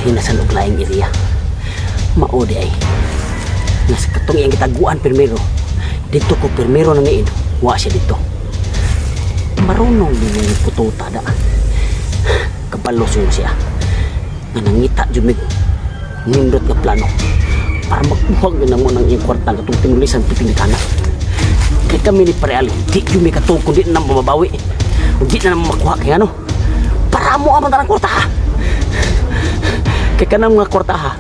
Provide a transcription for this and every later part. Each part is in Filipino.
balhin na sa luglaing area. Maudi ay nasa katong iyang kitaguan primero. Dito ko primero na miin. Wa siya dito. Marunong din yung pututa da. Kapalusong siya. Nga nangita jumig nindot nga plano para magbuhag na mo ng iyang kwarta katong tinulisan piting anak. Kaya kami ni Pareali, di jumig katong kundi na mababawi. Di na naman makuha kaya ano. Para mo ang mandarang kwarta ha. Kaya ka na mga kwarta ha.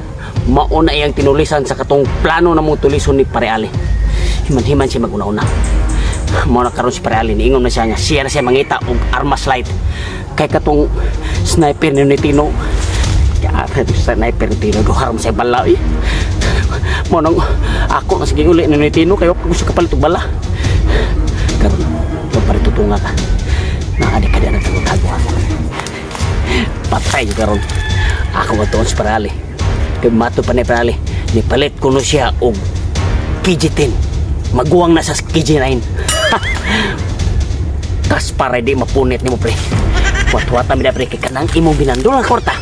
Mauna iyang tinulisan sa katong plano na mong tulison ni Pareali. Himan-himan siya maguna-una. Mauna karon si Pareali, niingon na siya nga siya na siya mangita og armas light. Kay katong sniper ni Tino. Kaya sniper ni Tino, duharam sa bala eh. Mauna ako na sige uli ni Tino, kayo gusto kapalit og bala. Karon, magparitutunga ka. Naadik ka na tago-tago ako. Patay karon. Ako matuon si Pareali. Kaya mato pa ni Pareali, nipalit ko no siya og KG-10. Maguwang na sa KG-9. Kas para di mapunit ni mo pre. Wat-wata mi na pre kay kanang imong binandol ang kwarta.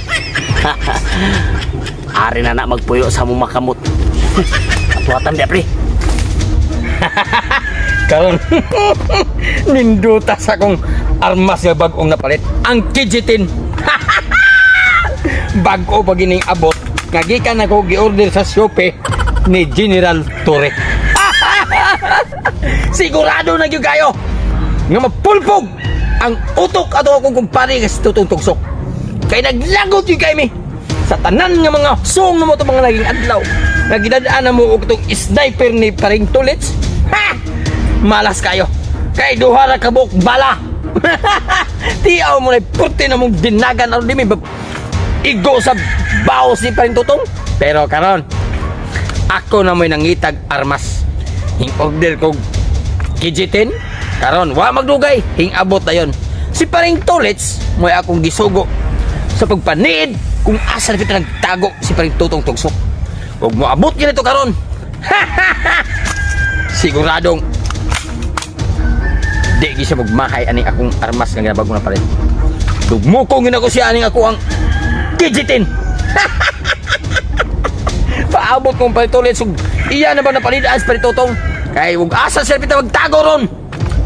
Ari na magpuyo sa mong makamot. Wat-wata mi na pre. Karon ninduta sa akong armas nga bag-ong napalit. Ang KG-10. Bag-o pa gining abot. Nga gikan ako gi-order sa Shopee ni General Torre. Sigurado na gyud kayo nga mapulpog ang utok ato akong kumpare nga si Tutong Tugsok. Kay naglagot yung kay mi sa tanan nga mga song na mo ito mga naging adlaw. Nagidadaan na mo og itong sniper ni Paring Tulits. Ha! Malas kayo. Kay duha ra kabuk bala. Tiyaw mo na purti na mong dinagan aron di mi igo sa baos ni Paring Tutong. Pero karon ako na mo'y nangitag armas. Hing order ko KG-10 karon wa magdugay hing abot dayon. Si Paring Tulits mo'y akong gisugo sa pagpaniid kung asa na kita nagtago si Paring Tutong Tugsok. Ug moabot gyud ito karon. Siguradong di gi siya magmahay ani akong armas nga ginabag ko na palit. Dugmukong gina ko siya ani ako ang KG-10. Paabot kong Paring Tulits ug iya na ba napalidaan sa Paring Tutong. Kay ug asa siya pita magtago ron.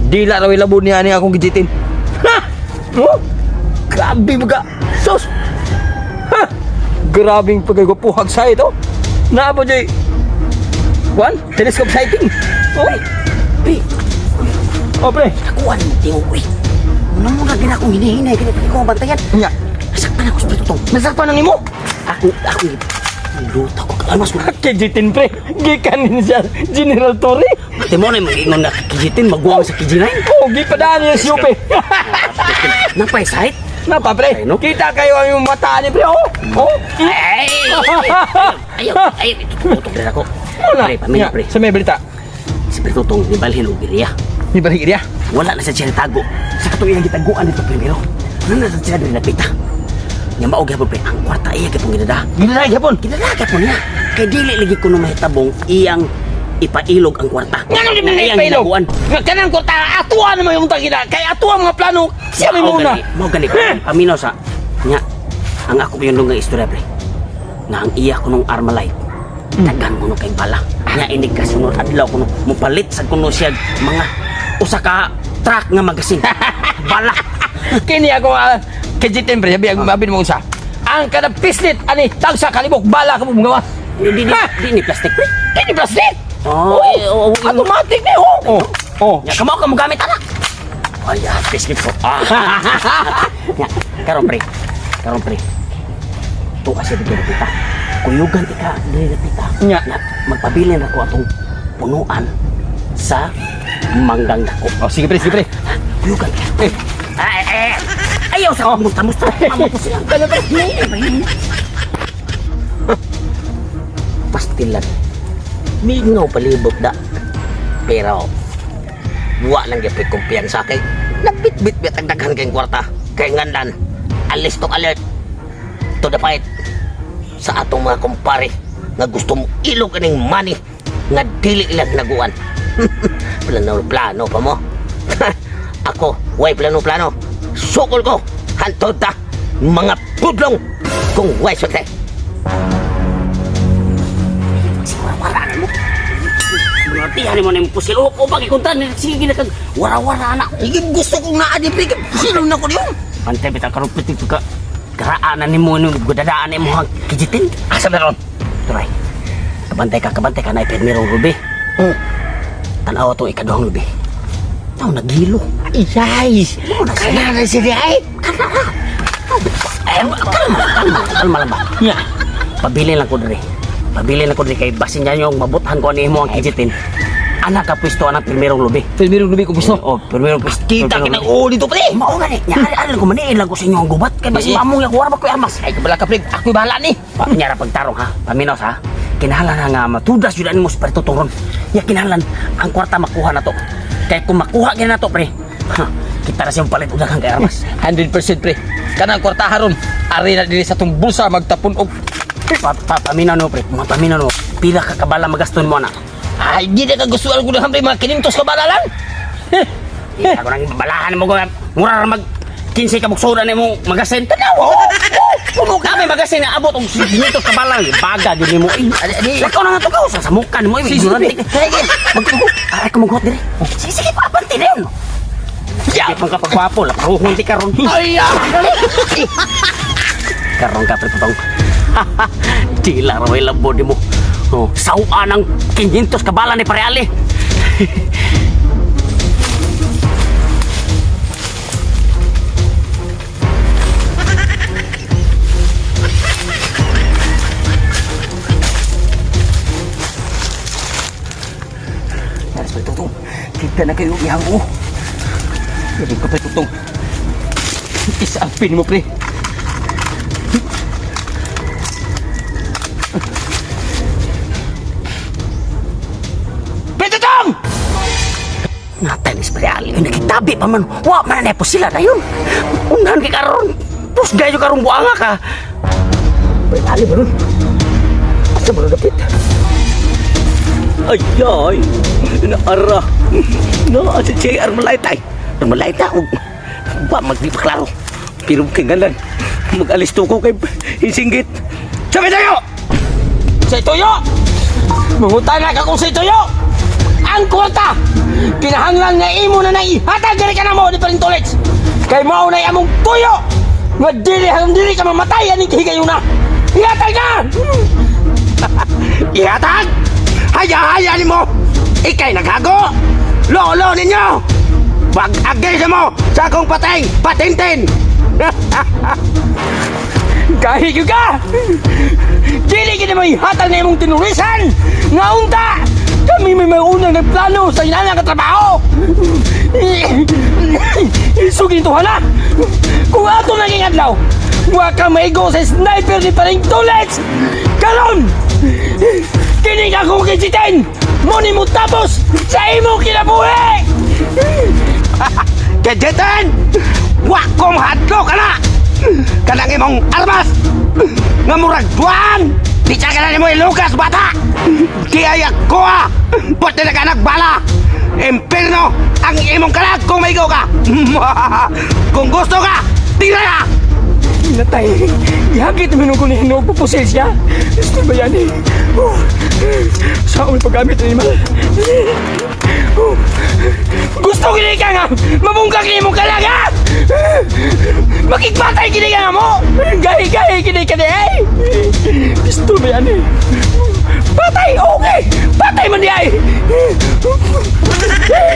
Dila raw ilabon niya ani akong KG-10. Ha! Oh? Grabe mga sus. Ha! Grabing pagkagupuhag sa ito. Naabo jay Juan, telescope sighting. Oh, Pre, oh pre. nakuan mo tiyo uy. Ano mo na ginakong hinihinay kaya ko ang bantayan. Nya, Nasakpan ako sa Tutong. nasakpan nang imo. Ako luta ko kalmas mo. KG-10 pre. Gikan din siya General Torre. Ate mo na mag-ingon na KG-10 maguwang sa KG-9. Oh, gipadaan niya si Upe. Napay site? Napa pre? Ay, no? Kita kayo ang mata ni pre. Oh. Oh. Ay! Ayaw! Ayaw! Tututok din ako. Wala. Pre, pamilya pre. Sa may balita. Si Tutong ni Balhin o Iriya. Ni balik dia. Wala na sa siya tago. Sa katong iyang gitaguan dito primero. Ano na sa siya rin napita. Nga maog yapon pre, ang kwarta iya kay pong ginada. Ginala gyapon. Ginalaga po niya. Kay dili lagi ko na mahitabong iyang ipailog ang kwarta. Ngano di Nga man iyang ipailaw? ginaguan. Nga kanan ko ta atuwa na mo yung tagina. Kay atuwa mga plano. Siya may muna. Mao gani ko. Paminaw sa nya. Ang ako yung lungang istorya pre. Nga ang iya ko nung Armalite. Dagan ko nung kay bala. Nya inig ka sunod adlaw ko nung mupalit sa kuno siya mga usa ka truck nga magasin. Bala. Kini ako KG-10 pre. Sabi mabin mo unsa. Ang kada pislit ani tagsa kalibok bala ka mo gawa. Di ni plastic pre. Kini plastic. Oh, Automatic ni oh. Oh. Oh. Ya kamo ka mo gamit ana. Ay, plastic ko. Ya, karon pre. Karon pre. To kasi dito kita. Kuyugan ika dili kita. Nya. Magpabilin ako atong punuan sa manggang dako. Oh, sige pre, sige pre. Kuyugan. Ayaw sa musta-musta. Mamot ko siya. Dala pre. Pastilan. Mingaw palibot da. Pero wa lang gyapon kumpiyansa kay nagbit-bit ang daghan kay kwarta. Kay ngandan alis to alert to the fight sa atong mga kumpare nga gusto mo ilog aning money nga dili ilang naguan. Plano pa mo. Ako, way plano. Sukol ko. Hantod ta mga pudlong kung way sote. wara na mo. Berarti mo na yung pusil. O bagi kontra, sige na kag wara-wara na. Igib gusto kong naadi pre. Sino na ko diyon? Pantay bitang karupit ito ka. Karaanan ni mo yung gadadaan ni mo ang kijitin. Asa meron? Turay. Kabantay ka na ipirmirong rubi. Oh. Tanaw itong ikaduhang rubi. Tao naghilo. Iyay! Kana na siya ay! Kalma lang ba? Yeah. Pabili lang ko diri kay basin niya yung mabuthan ko ani mo ang kijitin. Anak ka pwesto anang pirmirong lubi. Pirmirong lubi ko gusto. Oh, pirmirong pwesto. Kita kinang ulo dito pre! Mao gani. Nya ko maniin lang ko sa inyo ang gubat kay mas mamong yak wala ba ko armas. Ay kabala ka pre, ako'y bahala ni. Panyara pagtarong ha. Paminos ha. Kinahanglan na nga matudas yun mo sa parituturon. Ya kinahanglan ang kwarta makuha na to. Kaya kung makuha gina na to pre, kita na siyang palit udagang kay armas. 100% pre. Kanang kwartaha ron. Ari na diri sa tong bulsa magtapon og Paminaw no pre, mga paminaw no. Pila ka kabala magaston mo na. ay di na ka gusto ko na hambre mga kinintos ka balalan. Ako nang balahan mo kung mura mag 15 ka buksoda ni mo magasin. Tanaw. Puno kami magasin na abot og 500 ka balang. Baga din mo. Lakaw na nga to ka sa muka ni mo. Ignorante. Ay ko maghuot diri. Sige pa abanti na yun. Sige pang kapagwapo. Laparuhunti ka ron. Ay Karong ka pretutong. Tila raway labo di mo. Oh, sawa ng 500 ka bala ni Pareali. Naras pretutong. Kita na kayo iyaw mo. Gabi ko pretutong. Isaapin mo pre. Pretutong! Natanis Pareali. Nakitabi pa man. Wa man na po sila na yun. Unahan kay karon. Pus gayo karong buanga ka. Pareali ba nun? Asa ba nagapit? Ay, naara. No, si JR Malaytay. Malayta og ba magdipaklaro. Pero kingalan mag-alis to ko kay hisinggit. Sabi tayo! Sa ituyo! Mangutan na ka kung sa ituyo! Ang kwarta! Kinahanglan nga imo na nang ihatag diri ka na mo di Parintolets! Kay mao na among tuyo! Nga dili hanggang dili ka mamatay aning higayon na! Ihatag na! Ihatag! Haya-haya mo! Ikay naghago! Lolo ninyo! Wag agay mo sa akong patay! Patintin! Kahit yung ka! Dili ka naman ihatag na imong tinulisan! Nga unta! Kami may unang nagplano sa inanang katrabaho! Isugin to hala! Kung ato naging adlaw, huwag ka maigo sa sniper ni Parintolets! Karon! Kinig akong kisitin! Muni mo tapos sa imo kinabuhi! Kisitin! Huwag kong hadlo ka na! Kanang imong armas! Nga murag buwan! Di siya ka na ni mo ilugas, bata! Kiyayak ko ah! Buti na ka nagbala! Imperno ang imong kalag kung maigo ka! Kung gusto ka, tira ka! Natay, ihagit mo nung kunihinog pupusil siya. Gusto ba yan eh? Saan may paggamit animal? Gusto gini ka nga! Mabungkak ni mong kalaga! Makikpatay gini ka nga mo! Gahi-gahi gini ka na eh! Gusto ba yan eh? Patay! Okay! Patay man di ay!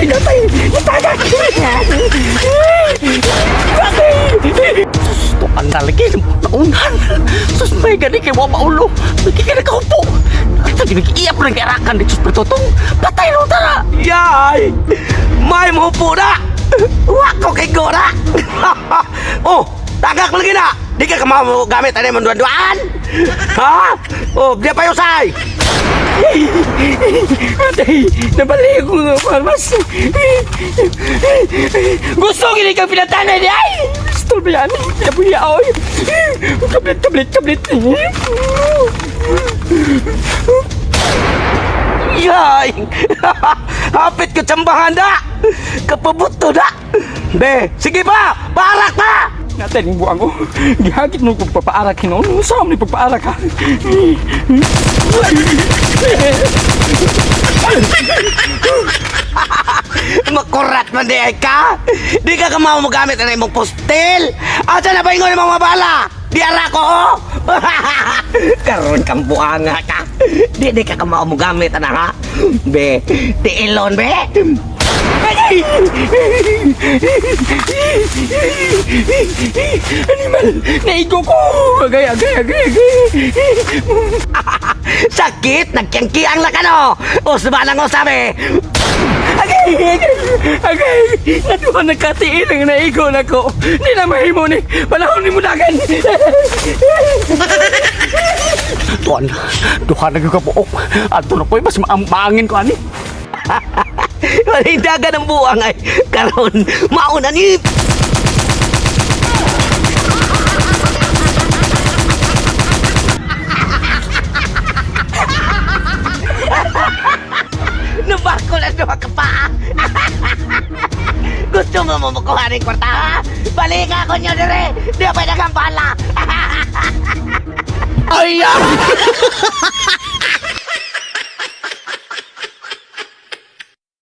Natay! Natagak! Patay! Ito ang nalagi naunan. Sus may gani kay wa maulo. Nagkikita ka upo. Ito ginag-iap ng karakan dito sa pretutong. Patay no tara. Yay! May mupo na! Wako kay Gora! Oh! Tagak lagi na! Di ka mau gamit ano yung duan-duan? Ha? Oh, di pa yung say! Atay! Nabalik ko nga farmas! Gusto gini kang pinatanay di ay! Gusto ba yan? Kinabuya ako eh! Tablet! Yay! Hapit ka tsambahan na! Kapabuto na! Be, sige pa! Parak pa! Natin yung buang ko. Gihagit mo kung papaarak hinon. Saan mo pagpaarak ha? Makurat man di ay ka. Di ka kamao mo gamit na imong postel. Asa na ba ingon imong mabala? Di ara ko oh. Karon kang buanga ka. Di ka kamao mo gamit na ha. Be, tiilon be. Animal! Naigo ko! Agay! Sakit, nagkiyang-kiyang na ka no. Usba lang ko sabi. Agay! Naduha nagkatiin ang naigo na ko. Di na mahimo ni. Panahon ni mo dagan. Tuan, duha na kakabuok. Ato na po'y mas maangin ko ani. Walang dagan ang buwang ay karon mauna ni. Nabako na duha ka pa. Gusto mo makuha ng kwarta ha? Balik ako nyo dire. Di pa nagang bala. Ay!